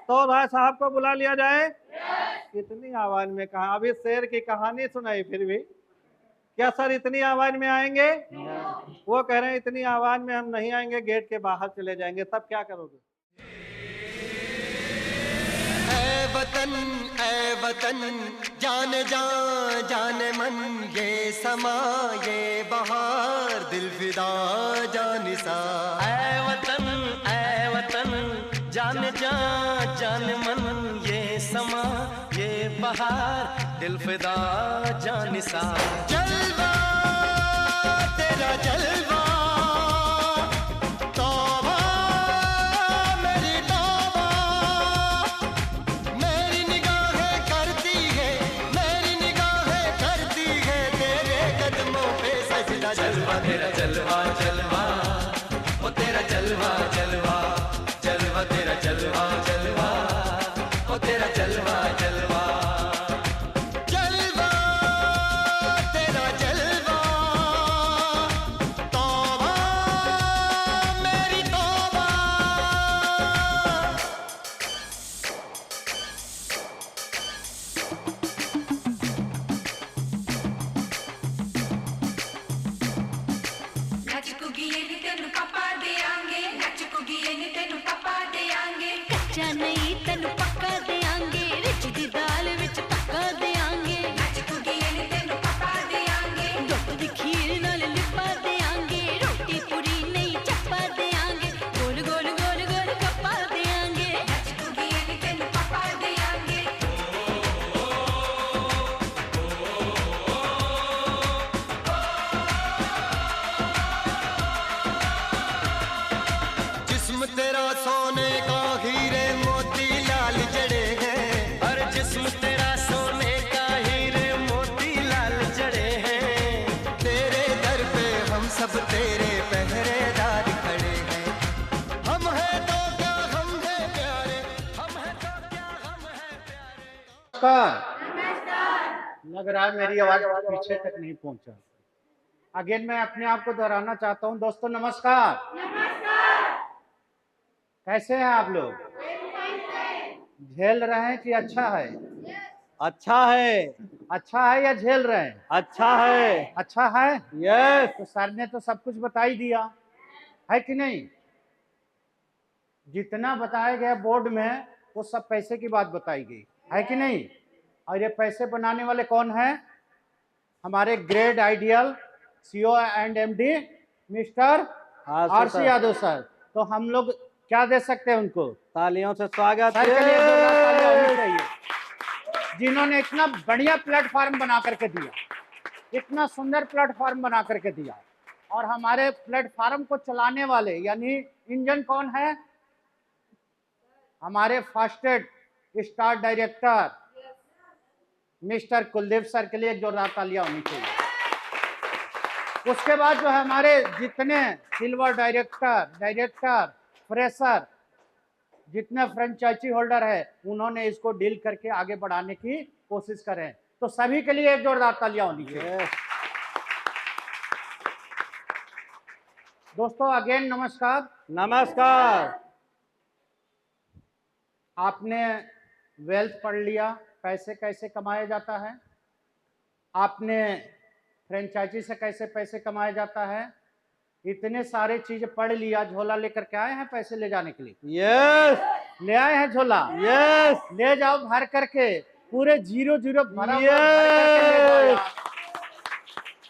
तो भाई साहब को बुला लिया जाए। इतनी आवाज में कहा, अभी शेर की कहानी सुनाई फिर भी। क्या सर इतनी आवाज में आएंगे? वो कह रहे हैं इतनी आवाज में हम नहीं आएंगे, गेट के बाहर चले जाएंगे। तब क्या करोगे? ऐ वतन जान जान मन, ये समा ये बहार दिल फिदा जानिसा। ऐ वतन जान जान मन, ये समा ये बहार दिल फिदा जानिसा। जलवा तेरा जलवा, तौबा मेरी तौबा, मेरी निगाहें करती है, मेरी निगाहें करती है तेरे कदमों पे सजदा। जलवा तेरा जलवा जलवा, ओ तेरा जलवा जलवा, जलवा तेरा जलवा जलवा, ओ तेरा जलवा जलवा। जलवा तेरा जलवा, तौबा मेरी तौबा। कच्चा नहीं तेनू पक्का देंगे, रिच दी दाल विच पक्का देंगे। दुध दी खीर नाल लिपा देंगे, रोटी पूरी नहीं चप्पा देंगे। गोल गोल गोल गोल कप्पा देंगे। जिस्म तेरा सोने का हीरे मोती लाल जड़े हैं, हर जिस्म तेरा सोने का हीरे मोती लाल जड़े हैं। तेरे दर पे हम सब तेरे पहरेदार खड़े हैं। हम हैं तो क्या हम हैं प्यारे, हम हैं तो क्या हम हैं प्यारे। नमस्कार। लग रहा है मेरी आवाज पीछे तक नहीं पहुंचा। अगेन मैं अपने आप को दोहराना चाहता हूं। दोस्तों नमस्कार। कैसे हैं आप लोग? झेल रहे हैं कि अच्छा है? अच्छा है। अच्छा है या झेल रहे हैं? अच्छा है। अच्छा है। यस। तो सर ने तो सब कुछ बता ही दिया है कि नहीं? जितना बताया गया बोर्ड में वो सब पैसे की बात बताई गई है कि नहीं? और ये पैसे बनाने वाले कौन हैं? हमारे grade ideal CO and MD mister RC Yadav sir. तो हम लोग क्या दे सकते हैं उनको? तालियों से स्वागत सर के लिए तालियां होनी चाहिए, जिन्होंने इतना बढ़िया प्लेटफॉर्म बना करके दिया, इतना सुंदर प्लेटफॉर्म बना करके दिया। और हमारे प्लेटफॉर्म को चलाने वाले यानी इंजन कौन है? हमारे first star director mister Kuldeep sir के लिए एक जोरदार तालियां होनी चाहिए। उसके बाद जो है हमारे जितने सिल्वर डायरेक्टर फ्रेशर, जितने फ्रेंचाइजी होल्डर है, उन्होंने इसको डील करके आगे बढ़ाने की कोशिश करें। तो सभी के लिए एक जोरदार तालियां होनी चाहिए। दोस्तों अगेन नमस्कार। नमस्कार। आपने वेल्थ पढ़ लिया, पैसे कैसे कमाया जाता है, आपने फ्रेंचाइजी से कैसे पैसे कमाया जाता है, इतने सारे चीज पढ़ लिया। झोला लेकर के आए हैं पैसे ले जाने के लिए? यस। ले आए हैं झोला? यस। ले जाओ भर करके, पूरे 0-0 भरा हुआ भर करके ले जाओ यार।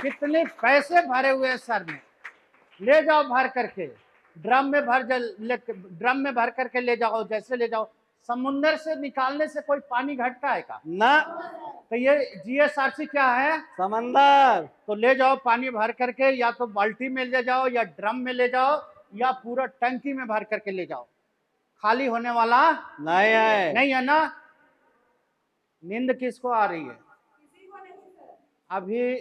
कितने पैसे भरे हुए हैं सर ने, ले जाओ भर करके। ड्रम में भर करके ले जाओ, जैसे ले जाओ। समुंदर से निकालने से कोई पानी घटता है का? ना। तो ये जीएसआरसी क्या है? समंदर। तो ले जाओ पानी भर करके, या तो बाल्टी में ले जाओ, या ड्रम में ले जाओ, या पूरा टंकी में भर करके ले जाओ। खाली होने वाला नहीं है। नहीं है ना? नींद किसको आ रही है अभी?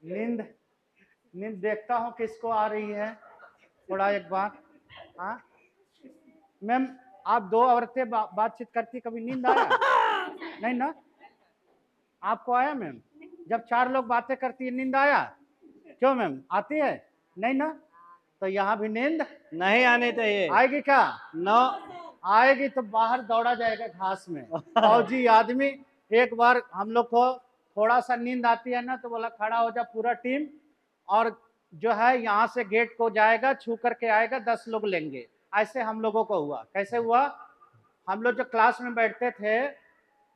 नींद देखता हूँ किसको आ रही है। थोड़ा एक बार। हाँ मैम, आप दो औरतें बातचीत करती, कभी नींद आया? नहीं ना? आपको आया मैम? जब 4 लोग बातें करती है नींद आया? क्यों मैम, आती है? नहीं ना? तो यहाँ भी नींद नहीं आनी चाहिए। आएगी क्या? नो। आएगी तो बाहर दौड़ा जाएगा घास में। फौजी आदमी, एक बार हम लोग को थोड़ा सा नींद आती है ना तो बोला खड़ा हो जा पूरा टीम, और जो है यहाँ से गेट को जाएगा, छू करके आएगा, 10 लोग लेंगे। ऐसे हम लोगों को हुआ। कैसे हुआ? हम लोग जो क्लास में बैठते थे,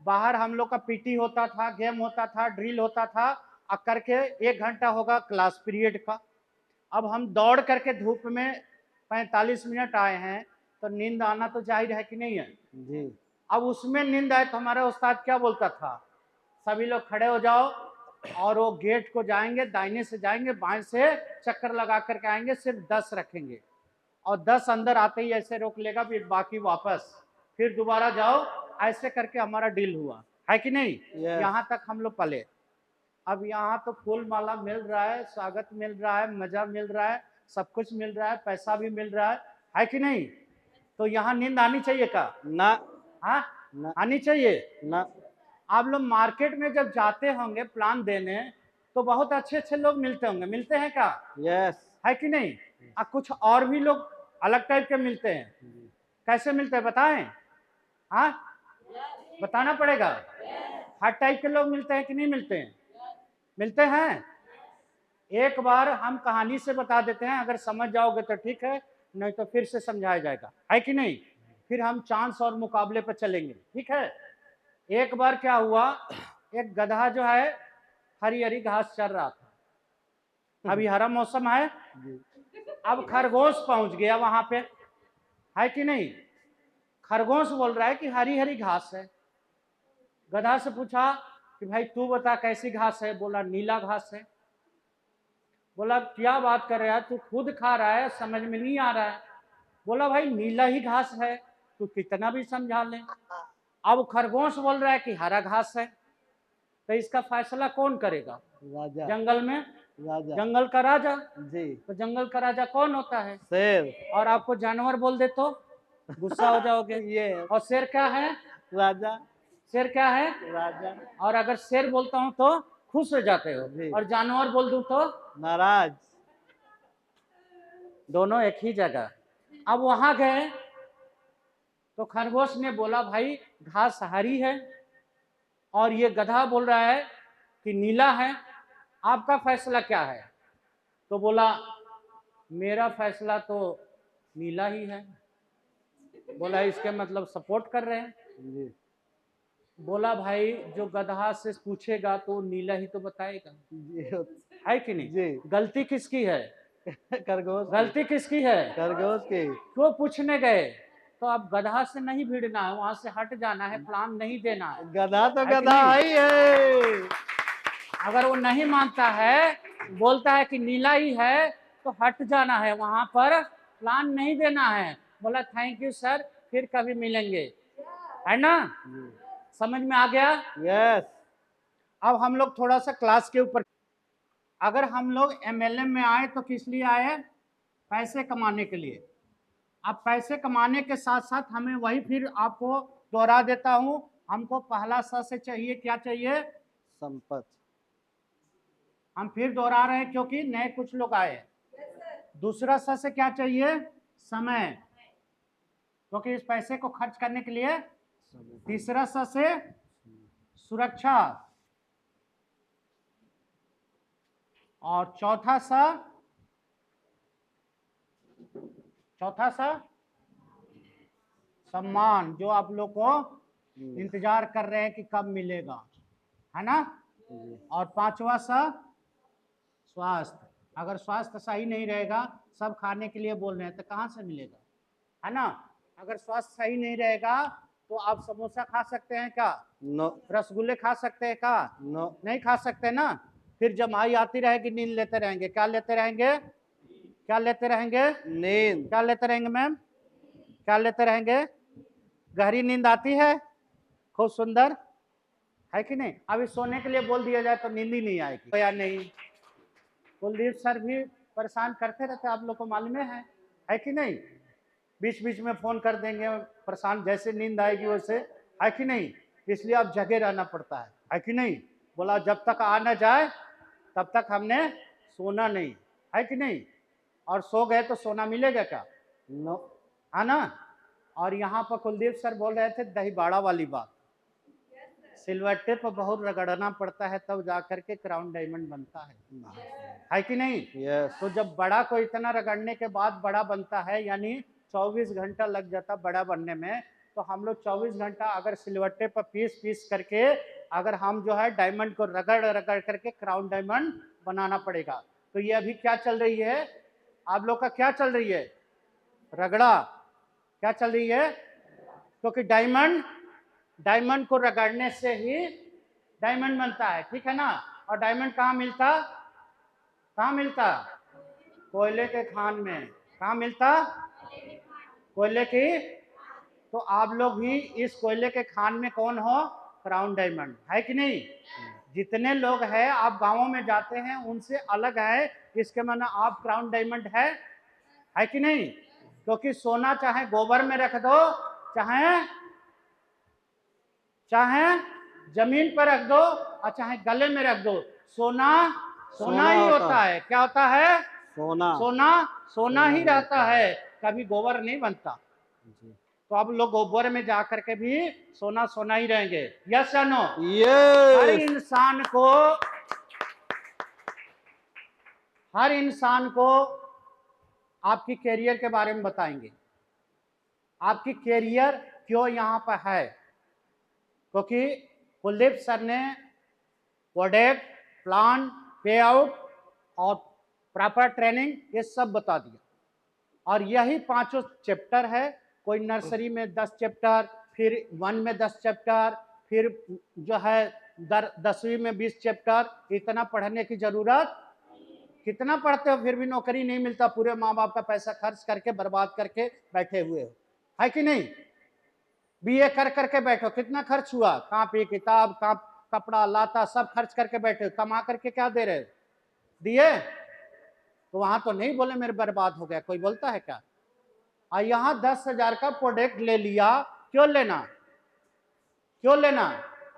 बाहर हम लोग का पीटी होता था, गेम होता था, ड्रिल होता था, और करके 1 घंटा होगा क्लास पीरियड का। अब हम दौड़ करके धूप में 45 मिनट आए हैं, तो नींद आना तो जाहिर है कि नहीं है जी। अब उसमें नींद आए तो हमारा उस्ताद क्या बोलता था, सभी लोग खड़े हो जाओ, और वो गेट को जाएंगे, दाहिने से जाएंगे, बाएं से चक्कर लगा करके आएंगे, सिर्फ 10 रखेंगे, और 10 अंदर आते ही ऐसे रोक लेगा, फिर बाकी वापस, फिर दोबारा जाओ। ऐसे करके हमारा डील हुआ है कि नहीं? Yes. यहाँ तक हम लोग पले। अब यहाँ तो फूल माला मिल रहा है, स्वागत मिल रहा है, मजा मिल रहा है, सब कुछ मिल रहा है, पैसा भी मिल रहा है कि नहीं? तो यहाँ नींद आनी चाहिए का? ना हाँ, ना आनी चाहिए ना। आप लोग मार्केट में जब जाते होंगे प्लान देने, तो बहुत अच्छे अच्छे लोग मिलते होंगे, मिलते हैं क्या? यस। है कि नहीं? कुछ और भी लोग अलग टाइप के मिलते हैं। कैसे मिलते हैं बताएं? हाँ, बताना पड़ेगा। हर टाइप के लोग मिलते हैं कि नहीं मिलते हैं? मिलते हैं। एक बार हम कहानी से बता देते हैं, अगर समझ जाओगे तो ठीक है, नहीं तो फिर से समझाया जाएगा, है कि नहीं? फिर हम चांस और मुकाबले पर चलेंगे, ठीक है? एक बार क्या हुआ, एक गधा जो है हरी हरी घास चर रहा था, अभी हरा मौसम है। अब खरगोश पहुंच गया वहां पे, है कि नहीं? खरगोश बोल रहा है कि हरी हरी घास है। गधा से पूछा कि भाई तू बता कैसी घास है? बोला नीला घास है। बोला क्या बात कर रहा है, तू खुद खा रहा है, समझ में नहीं आ रहा है। बोला भाई नीला ही घास है, तू कितना भी समझा ले। अब खरगोश बोल रहा है कि हरा घास है। तो इसका फैसला कौन करेगा? राजा। जंगल में राजा। जंगल का राजा। जी। तो जंगल का राजा कौन होता है? शेर। और आपको जानवर बोल दे तो गुस्सा हो जाओगे। ये और शेर क्या है? राजा। शेर क्या है? राजा। और अगर शेर बोलता हूं तो खुश हो जाते हो, जी। और जानवर बोल दूं तो नाराज। दोनों एक ही जगह। अब वहां गए तो खरगोश ने बोला भाई घास हरी है, और ये गधा बोल रहा है कि नीला है, आपका फैसला क्या है? तो बोला मेरा फैसला तो नीला ही है। बोला इसके मतलब सपोर्ट कर रहे हैं? जी। बोला भाई जो गधा से पूछेगा तो नीला ही तो बताएगा, जी। है कि नहीं? जी। गलती किसकी है? खरगोश। गलती किसकी है? खरगोश की। क्यों पूछने गए? तो अब गधा से नहीं भिड़ना है, वहां से हट जाना है, प्लान नहीं देना है। गधा तो है कि गधा नहीं? ही है। अगर वो नहीं मानता है, बोलता है कि नीला ही है, तो हट जाना है, वहां पर प्लान नहीं देना है। बोला थैंक यू सर, फिर कभी मिलेंगे, है ना? समझ में आ गया? यस। अब हम लोग थोड़ा सा क्लास के ऊपर, अगर हम लोग एमएलएम में आए तो किस लिए आए? पैसे कमाने के लिए। अब पैसे कमाने के साथ साथ हमें वही फिर आपको दोहरा देता हूं, हमको पहला स से चाहिए, क्या चाहिए? संपत्ति। हम फिर दोहरा रहे हैं क्योंकि नए कुछ लोग आए। दूसरा स से क्या चाहिए? समय, क्योंकि इस पैसे को खर्च करने के लिए। तीसरा स से सुरक्षा, और चौथा सा सम्मान, जो आप लोग को इंतजार कर रहे हैं कि कब मिलेगा, है ना? और पांचवा सा स्वास्थ्य। अगर स्वास्थ्य सही नहीं रहेगा, सब खाने के लिए बोल रहे हैं तो कहाँ से मिलेगा, है ना? अगर स्वास्थ्य सही नहीं रहेगा तो आप समोसा खा सकते हैं क्या? नो। रसगुल्ले खा सकते हैं क्या? नो। नहीं खा सकते ना। फिर जमाई आती रहेगी, नींद लेते रहेंगे। क्या लेते रहेंगे? क्या लेते रहेंगे? नींद। क्या लेते रहेंगे मैम? क्या लेते रहेंगे? गहरी नींद आती है, खूब सुंदर, है कि नहीं? अभी सोने के लिए बोल दिया जाए तो नींद ही नहीं आएगी या नहीं? कुलदीप सर भी परेशान करते रहते, आप लोग को मालूम है कि नहीं? बीच बीच में फोन कर देंगे, परेशान, जैसे नींद आएगी वैसे, है कि नहीं? इसलिए अब जगे रहना पड़ता है कि नहीं? बोला जब तक आ ना जाए तब तक हमने सोना नहीं, है कि नहीं? और सो गए तो सोना मिलेगा क्या? नो। है ना? और यहाँ पर कुलदीप सर बोल रहे थे दहीबाड़ा वाली बात। सिलवट्टे पर बहुत रगड़ना पड़ता है तब जाकर के क्राउन डायमंड बनता है कि नहीं? यस। तो जब बड़ा को इतना रगड़ने के बाद बड़ा बनता है, यानी 24 घंटा लग जाता बड़ा बनने में, तो हम लोग 24 घंटा अगर सिलवट्टे पर पीस पीस करके अगर हम जो है डायमंड को रगड़ रगड़ करके क्राउन डायमंड बनाना पड़ेगा। तो ये अभी क्या चल रही है आप लोग का, क्या चल रही है? रगड़ा। क्या चल रही है? क्योंकि डायमंड को रगड़ने से ही डायमंड बनता है, ठीक है ना? और डायमंड कहाँ मिलता? कोयले के खान में। कहाँ मिलता? कोयले की। तो आप लोग भी इस कोयले के खान में कौन हो? क्राउन डायमंड, है कि नहीं? जितने लोग हैं आप गांवों में जाते हैं उनसे अलग है, इसके माने आप क्राउन डायमंड है कि नहीं? क्योंकि सोना चाहे गोबर में रख दो, चाहे जमीन पर रख दो और चाहे गले में रख दो, सोना ही होता है। क्या होता है? सोना ही रहता है, कभी गोबर नहीं बनता। तो आप लोग गोबर में जा करके भी सोना ही रहेंगे। यस या नो? हर इंसान को आपकी कैरियर के बारे में बताएंगे। आपकी कैरियर क्यों यहाँ पर है? क्योंकि कुलदीप सर ने प्रोडक्ट, प्लान, पे आउट और प्रॉपर ट्रेनिंग ये सब बता दिया। और यही 5 चैप्टर है। कोई नर्सरी में 10 चैप्टर, फिर 1 में 10 चैप्टर, फिर जो है 10वीं में 20 चैप्टर। इतना पढ़ने की जरूरत, कितना पढ़ते हो फिर भी नौकरी नहीं मिलता, पूरे माँ बाप का पैसा खर्च करके बर्बाद करके बैठे हुए हो, है कि नहीं? बीए कर करके बैठो, कितना खर्च हुआ? कॉपी किताब, कपड़ा लाता सब खर्च करके बैठे हो, कमा करके क्या दे रहे हो? दिए? तो वहां तो नहीं बोले मेरे बर्बाद हो गया, कोई बोलता है क्या? और यहाँ 10,000 का प्रोडक्ट ले लिया, क्यों लेना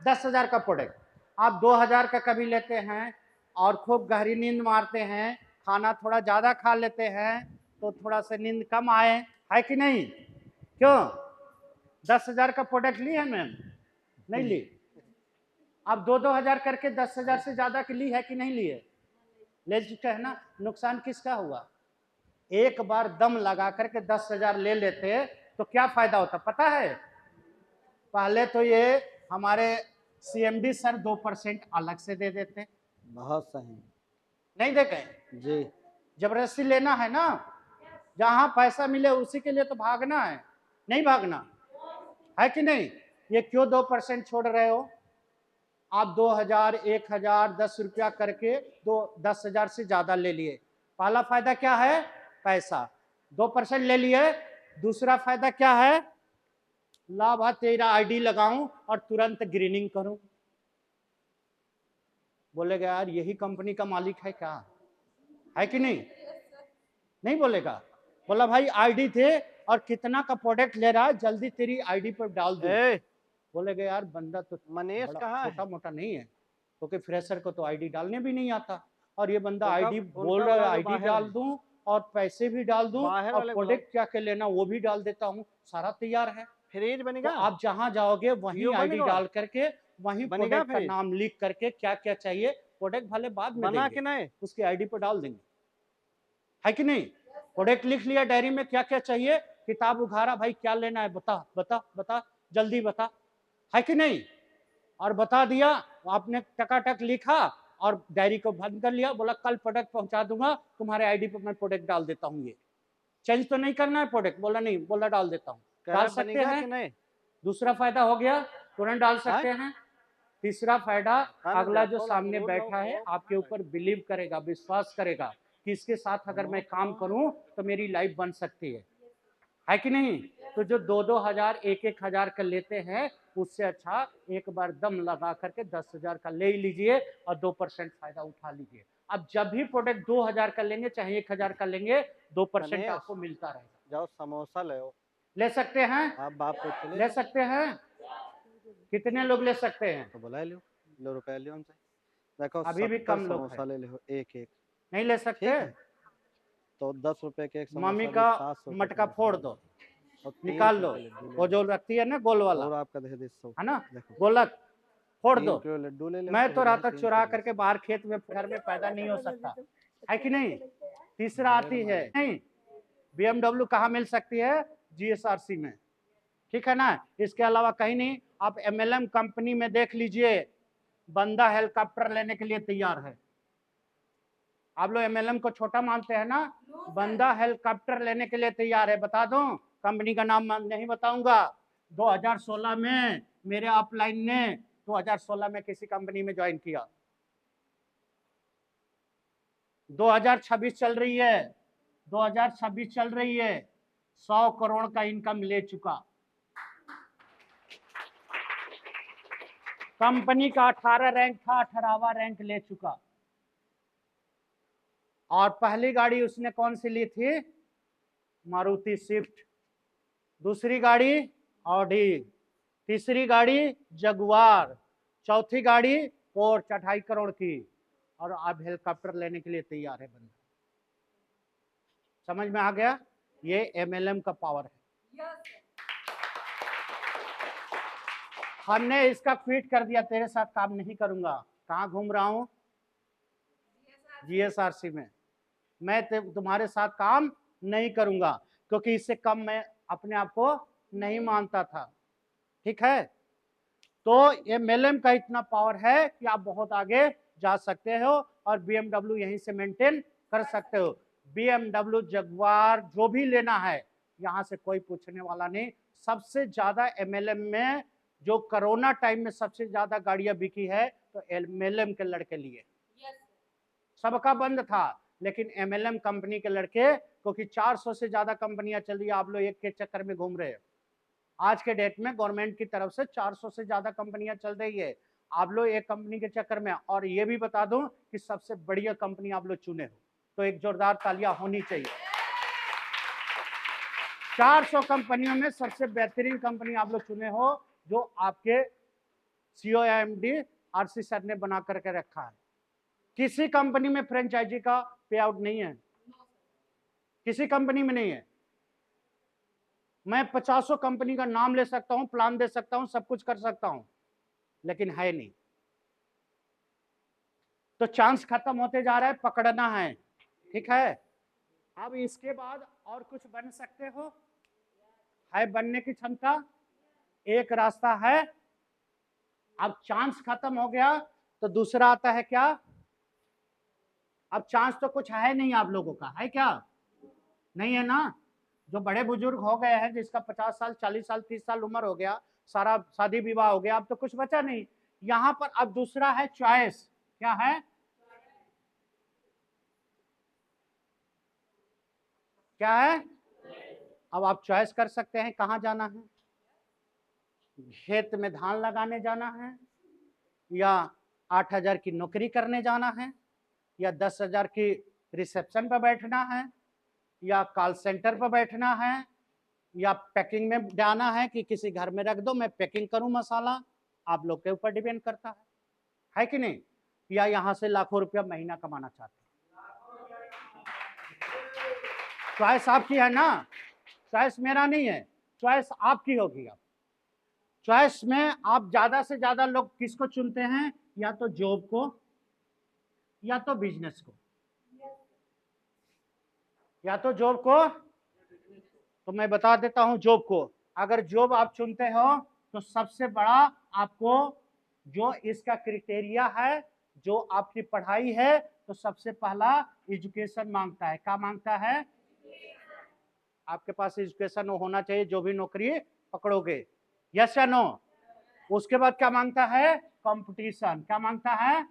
10,000 का प्रोडक्ट? आप 2,000 का कभी लेते हैं और खूब गहरी नींद मारते हैं, खाना थोड़ा ज्यादा खा लेते हैं तो थोड़ा सा नींद कम आए, है कि नहीं? क्यों? 10,000 का प्रोडक्ट ली है मैम? नहीं ली। आप 2,000 करके 10,000 से ज्यादा की ली है कि नहीं ली है? ले चुके है ना। नुकसान किसका हुआ? एक बार दम लगा करके 10,000 ले लेते तो क्या फायदा होता पता है? पहले तो ये हमारे CMD सर 2% अलग से दे देते। बहुत सही। नहीं देते जी। जबरदस्ती लेना है ना, जहां पैसा मिले उसी के लिए तो भागना है, नहीं भागना, है कि नहीं? ये क्यों 2% छोड़ रहे हो? आप 2,000, 1,000, 10 रुपया करके 10,000 से ज्यादा ले लिए। पहला फायदा क्या है? पैसा। 2% ले लिए। दूसरा फायदा क्या है? लाभ तेरा आईडी लगाऊं और तुरंत ग्रीनिंग करूं। बोलेगा यार यही कंपनी का मालिक है क्या, है कि नहीं? नहीं बोलेगा। बोला भाई आईडी थे और कितना का प्रोडक्ट ले रहा है, जल्दी तेरी आईडी पर डाल दो। बोलेगा यार बंदा तो मनीष कहाँ है? छोटा मोटा नहीं है, क्योंकि फ्रेशर को तो आईडी डालने भी नहीं आता, और ये बंदा उनका- आईडी उनका बोल रहा है वाला आईडी बाहर डाल है। दूं और पैसे भी डाल दूं बाहर और वाले प्रोडक्ट क्या क्या लेना वो भी डाल देता हूँ, सारा तैयार है। फ्रिज तो बनेगा? आप जहां जाओगे वहीं यो आईडी बनेगा? डाल करके वहीं बनेगा प्रोडक्ट का फिर? नाम लिख करके क्या क्या चाहिए, प्रोडक्ट भले बाद में बना देंगे, कि नहीं? उसकी आईडी पर डाल देंगे, है कि नहीं? प्रोडक्ट लिख लिया डायरी में, क्या क्या चाहिए, किताब उघारा, भाई क्या लेना है बता बता बता, जल्दी बता, है कि नहीं? और बता दिया, आपने टकाटक लिखा और डायरी को बंद कर लिया, बोला कल प्रोडक्ट पहुंचा दूंगा तुम्हारे आईडी पर, मैं प्रोडक्ट डाल देता हूँ। ये चेंज तो नहीं करना है प्रोडक्ट? बोला नहीं, बोला डाल देता हूँ। डाल सकते बनेगा हैं। कि नहीं? दूसरा फायदा हो गया, तुरंत डाल सकते हैं। तीसरा फायदा, अगला जो सामने बैठा है आपके ऊपर बिलीव करेगा, विश्वास करेगा कि इसके साथ अगर मैं काम करूं तो मेरी लाइफ बन सकती है कि नहीं? तो जो 2,000, 1,000 का लेते हैं उससे अच्छा एक बार दम लगा करके 10,000 का ले लीजिए और 2% फायदा उठा लीजिए। अब जब भी प्रोडक्ट 2,000 का लेंगे चाहे 1,000 का लेंगे, 2% आपको मिलता रहेगा। जाओ समोसा ले सकते हैं? आप बाप को चले ले सकते हैं। कितने लोग ले सकते हैं? तो बुला लो रुपया लियो हमसे। देखो अभी भी कम लोग समोसा ले लो, एक एक नहीं ले सकते। तो 10 रुपए के एक समोसा मम्मी भी का 700 मटका फोड़ दो, और 3 निकाल किलो लो। लड्डू ले वो लो। जो रखती है ना गोल वाला, और आपका दे दे 100 है ना, देखो गोलक फोड़ 3 दो। किलो लड्डू ले लो। मैं तो और रात 3 चुरा किलो करके लड्डू। बाहर खेत में घर में पैदा नहीं हो सकता है कि नहीं। तीसरा आती है नहीं, BMW कहाँ मिल सकती है, GSRC में, ठीक है ना। इसके अलावा कहीं नहीं। आप MLM कंपनी में देख लीजिए, बंदा हेलीकॉप्टर लेने के लिए तैयार है। आप लोग MLM को छोटा मानते हैं ना, बंदा हेलीकॉप्टर लेने के लिए तैयार है। बता दूं, कंपनी का नाम नहीं बताऊंगा। 2016 में मेरे अपलाइन ने 2016 में किसी कंपनी में ज्वाइन किया। 2026 चल रही है, 2026 चल रही है, 100 करोड़ का इनकम ले चुका। कंपनी का 18 रैंक था, 18वां रैंक ले चुका। और पहली गाड़ी उसने कौन सी ली थी, मारुति स्विफ्ट। दूसरी गाड़ी ऑडी, तीसरी गाड़ी जगुआर, चौथी गाड़ी पोर्च 2.5 करोड़ की। और अब हेलीकॉप्टर लेने के लिए तैयार है बंदा। समझ में आ गया, ये MLM का पावर है। हमने इसका क्विट कर दिया, तेरे साथ काम नहीं करूंगा। कहाँ घूम रहा हूं, GSRC में। मैं तुम्हारे साथ काम नहीं करूंगा, क्योंकि इससे कम मैं अपने आप को नहीं मानता था, ठीक है। तो MLM का इतना पावर है कि आप बहुत आगे जा सकते हो, और BMW यहीं से मेंटेन कर सकते हो। BMW जगुआर जो भी लेना है, यहाँ से कोई पूछने वाला नहीं। सबसे ज्यादा MLM में, जो कोरोना टाइम में सबसे ज्यादा गाड़ियां बिकी है, तो MLM के लड़के लिए। सबका बंद था, लेकिन MLM कंपनी के लड़के, क्योंकि 400 से ज्यादा कंपनियां चल रही है, आप लोग एक के चक्कर में घूम रहे हो। आज के डेट में गवर्नमेंट की तरफ से 400 से ज्यादा कंपनियां चल रही है, आप लोग एक कंपनी के चक्कर में। और ये भी बता दूं कि सबसे बढ़िया कंपनी आप लोग चुने हो, तो एक जोरदार तालियां होनी चाहिए। 400 कंपनियों में सबसे बेहतरीन कंपनी आप लोग चुने हो, जो आपके CEO या MD RC सर ने बना करके रखा है। किसी कंपनी में फ्रेंचाइजी का पे आउट नहीं है, किसी कंपनी में नहीं है। मैं 50 कंपनी का नाम ले सकता हूं, प्लान दे सकता हूं, सब कुछ कर सकता हूं, लेकिन है नहीं। तो चांस खत्म होते जा रहा है, पकड़ना है, ठीक है। अब इसके बाद और कुछ बन सकते हो, है बनने की क्षमता, एक रास्ता है। अब चांस खत्म हो गया, तो दूसरा आता है क्या, अब चांस तो कुछ है नहीं आप लोगों का, है क्या, नहीं है ना। जो बड़े बुजुर्ग हो गए हैं, जिसका 50 साल 40 साल 30 साल उम्र हो गया, सारा शादी विवाह हो गया, अब तो कुछ बचा नहीं। यहां पर अब दूसरा है चॉइस। क्या है, क्या है, अब आप चॉइस कर सकते हैं कहां जाना है। खेत में धान लगाने जाना है, या 8,000 की नौकरी करने जाना है, या 10,000 की रिसेप्शन पर बैठना है, या कॉल सेंटर पर बैठना है, या पैकिंग में जाना है कि किसी घर में रख दो मैं पैकिंग करूं मसाला। आप लोग के ऊपर डिपेंड करता है कि नहीं। या यहां से लाखों रुपया महीना कमाना चाहते हैं, चॉइस आपकी है ना, चॉइस मेरा नहीं है, चॉइस आपकी होगी। अब चॉइस में आप ज्यादा से ज्यादा लोग किसको चुनते हैं, या तो जॉब को, या तो बिजनेस को, या तो जॉब को। तो मैं बता देता हूं जॉब को। अगर जॉब आप चुनते हो, तो सबसे बड़ा आपको जो इसका क्राइटेरिया है, जो आपकी पढ़ाई है, तो सबसे पहला एजुकेशन मांगता है। क्या मांगता है, आपके पास एजुकेशन होना चाहिए जो भी नौकरी पकड़ोगे, यस या नो। उसके बाद क्या मांगता है, कंपटीशन। क्या मांगता है,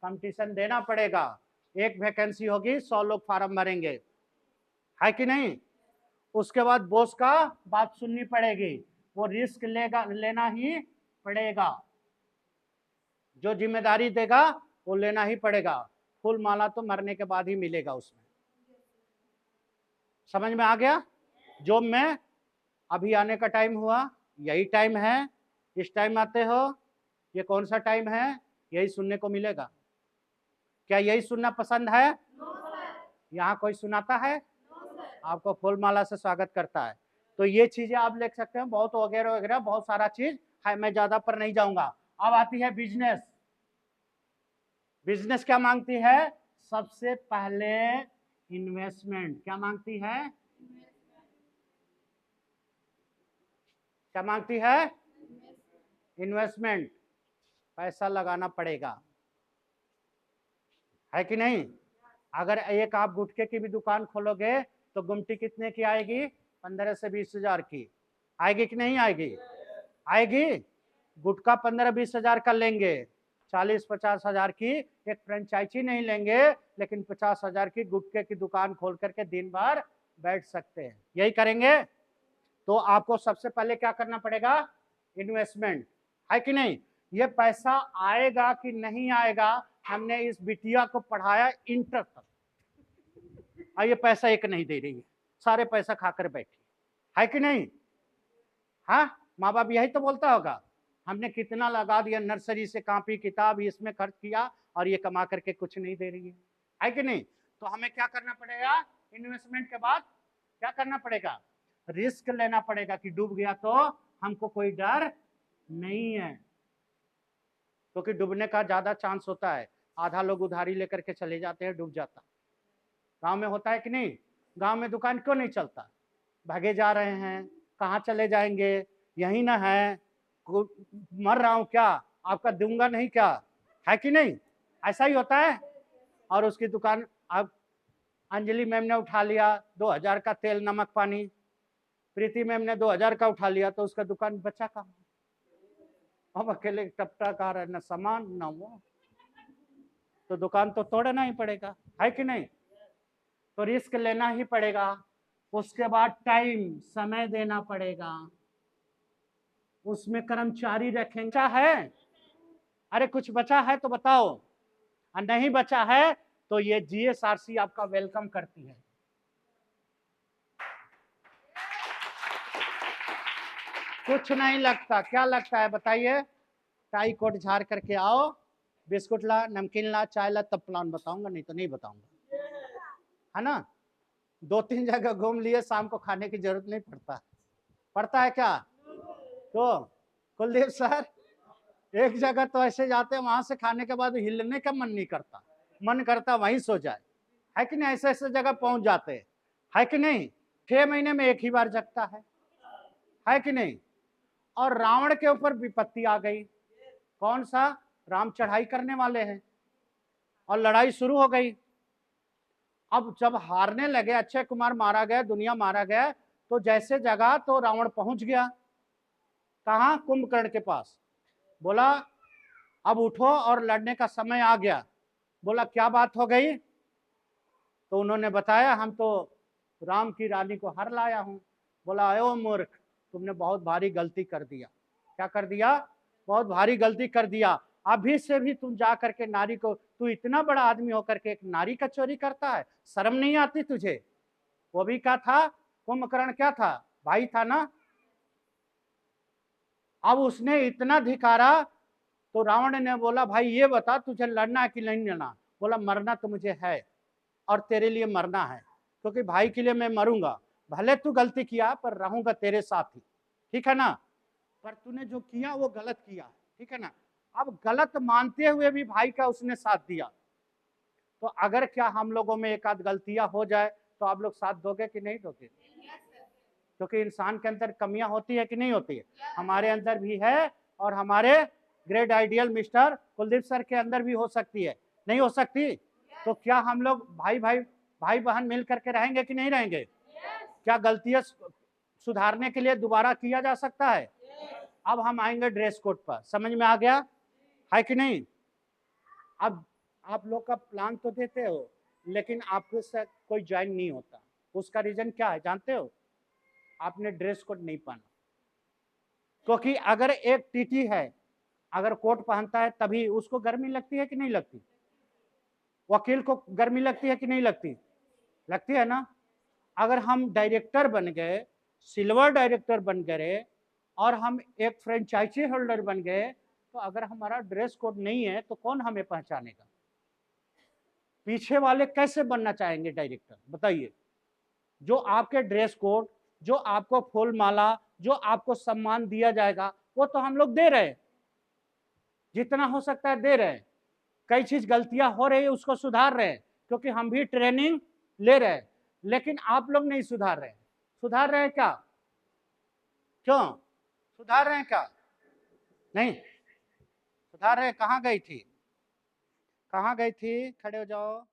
कंपटीशन देना पड़ेगा। एक वैकेंसी होगी, 100 लोग फार्म भरेंगे, है कि नहीं। उसके बाद बॉस का बात सुननी पड़ेगी, वो रिस्क लेना ही पड़ेगा, जो जिम्मेदारी देगा वो लेना ही पड़ेगा। फूल माला तो मरने के बाद ही मिलेगा उसमें। समझ में आ गया। जॉब में अभी आने का टाइम हुआ, यही टाइम है, इस टाइम आते हो, ये कौन सा टाइम है, यही सुनने को मिलेगा। क्या यही सुनना पसंद है, यहाँ कोई सुनाता है, आपको फूल माला से स्वागत करता है। तो ये चीजें आप लिख सकते हैं, बहुत वगैरह वगैरह बहुत सारा चीज है, मैं ज्यादा पर नहीं जाऊंगा। अब आती है बिजनेस। बिजनेस क्या मांगती है? सबसे पहले इन्वेस्टमेंट। क्या मांगती है? क्या मांगती है? इन्वेस्टमेंट। पैसा लगाना पड़ेगा, है कि नहीं? अगर एक आप गुटखे की भी दुकान खोलोगे तो गुमटी कितने की आएगी? 15 से 20 हजार की आएगी कि नहीं आएगी? आएगी। गुटखा 15-20 हजार का लेंगे, 40-50 हजार की एक फ्रेंचाइजी नहीं लेंगे, लेकिन 50 हजार की गुटखे की दुकान खोल करके दिन भर बैठ सकते हैं। यही करेंगे। तो आपको सबसे पहले क्या करना पड़ेगा? इन्वेस्टमेंट, है कि नहीं? ये पैसा आएगा कि नहीं आएगा, हमने इस बिटिया को पढ़ाया इंटर तक, और ये पैसा एक नहीं दे रही है, सारे पैसा खाकर बैठी, है कि नहीं? हाँ, माँ बाप यही तो बोलता होगा, हमने कितना लगा दिया, नर्सरी से कॉपी किताब इसमें खर्च किया और ये कमा करके कुछ नहीं दे रही है कि नहीं? तो हमें क्या करना पड़ेगा? इन्वेस्टमेंट के बाद क्या करना पड़ेगा? रिस्क लेना पड़ेगा कि डूब गया तो हमको कोई डर नहीं है, क्योंकि डूबने का ज्यादा चांस होता है। आधा लोग उधारी लेकर के चले जाते हैं, डूब जाता। गांव में होता है कि नहीं? गांव में दुकान क्यों नहीं चलता? भागे जा रहे हैं, कहाँ चले जाएंगे, यही ना है, मर रहा हूं क्या, आपका दूंगा नहीं क्या, है कि नहीं? ऐसा ही होता है। और उसकी दुकान, अब अंजलि मैम ने उठा लिया 2000 का तेल नमक पानी, प्रीति मैम ने 2000 का उठा लिया, तो उसका दुकान बचा कहाँ? अब अकेले टपटा का रहा, न सामान न वो, तो दुकान तो तोड़ना ही पड़ेगा, है कि नहीं? तो रिस्क लेना ही पड़ेगा। उसके बाद टाइम, समय देना पड़ेगा, उसमें कर्मचारी रखेंगे। है, अरे कुछ बचा है तो बताओ, और नहीं बचा है तो ये जीएसआरसी आपका वेलकम करती है। कुछ नहीं लगता, क्या लगता है बताइए? टाई कोट झाड़ करके आओ, बिस्कुट ला, नमकीन ला, चाय ला, तब प्लान बताऊंगा, नहीं तो नहीं बताऊंगा, है ना? 2-3 जगह घूम लिए, शाम को खाने की जरूरत नहीं पड़ता। पड़ता है क्या? तो कुलदीप सर, एक जगह तो ऐसे जाते हैं, वहां से खाने के बाद हिलने का मन नहीं करता, मन करता वहीं सो जाए, है कि नहीं? ऐसे ऐसे जगह पहुंच जाते हैं, है कि नहीं? 6 महीने में एक ही बार जगता है कि नहीं? और रावण के ऊपर विपत्ति आ गई। कौन सा? राम चढ़ाई करने वाले हैं और लड़ाई शुरू हो गई। अब जब हारने लगे, अक्षय कुमार मारा गया, दुनिया मारा गया, तो जैसे जगह तो रावण पहुंच गया कहाँ? कुंभकर्ण के पास। बोला अब उठो और लड़ने का समय आ गया। बोला क्या बात हो गई? तो उन्होंने बताया हम तो राम की रानी को हर लाया हूं। बोला अयो मूर्ख, तुमने बहुत भारी गलती कर दिया। क्या कर दिया? बहुत भारी गलती कर दिया। अभी से भी तुम जा करके नारी को, तू इतना बड़ा आदमी होकर के एक नारी का चोरी करता है, शर्म नहीं आती तुझे? वो भी क्या था? कुंभकर्ण क्या था? भाई था ना। अब उसने इतना धिकारा तो रावण ने बोला भाई ये बता तुझे लड़ना है कि नहीं लड़ना? बोला मरना तो मुझे है और तेरे लिए मरना है, क्योंकि भाई के लिए मैं मरूंगा, भले तू गलती किया पर रहूंगा तेरे साथ ही, ठीक है ना? पर तूने जो किया वो गलत किया, ठीक है ना? अब गलत मानते हुए भी भाई का उसने साथ दिया। तो अगर क्या हम लोगों में एक आध गलतियां हो जाए तो आप लोग साथ दोगे कि नहीं दोगे? क्योंकि इंसान के अंदर कमियां होती है कि नहीं होती है? हमारे अंदर भी है, और हमारे great ideal mister Kuldeep sir के अंदर भी हो सकती है, नहीं हो सकती? तो क्या हम लोग भाई बहन मिल करके रहेंगे कि नहीं रहेंगे? क्या गलतियां सुधारने के लिए दोबारा किया जा सकता है? अब हम आएंगे ड्रेस कोड पर, समझ में आ गया है कि नहीं? अब आप लोग का प्लान तो देते हो, लेकिन आपके साथ कोई ज्वाइन नहीं होता। उसका रीजन क्या है जानते हो? आपने ड्रेस कोड नहीं पहना। क्योंकि अगर एक टीटी है, अगर कोट पहनता है तभी उसको गर्मी लगती है कि नहीं लगती? वकील को गर्मी लगती है कि नहीं लगती? लगती है ना। अगर हम डायरेक्टर बन गए, सिल्वर डायरेक्टर बन गए, और हम एक फ्रेंचाइजी होल्डर बन गए, तो अगर हमारा ड्रेस कोड नहीं है तो कौन हमें पहचानेगा? पीछे वाले कैसे बनना चाहेंगे डायरेक्टर, बताइए? जो आपके ड्रेस कोड, जो आपको फूल माला, जो आपको सम्मान दिया जाएगा, वो तो हम लोग दे रहे हैं, जितना हो सकता है दे रहे हैं। कई चीज गलतियां हो रही है, उसको सुधार रहे हैं, क्योंकि हम भी ट्रेनिंग ले रहे हैं। लेकिन आप लोग नहीं सुधार रहे। सुधार रहे हैं क्या? क्यों सुधार रहे हैं क्या? नहीं सुधार रहे। कहाँ गई थी, कहाँ गई थी? खड़े हो जाओ।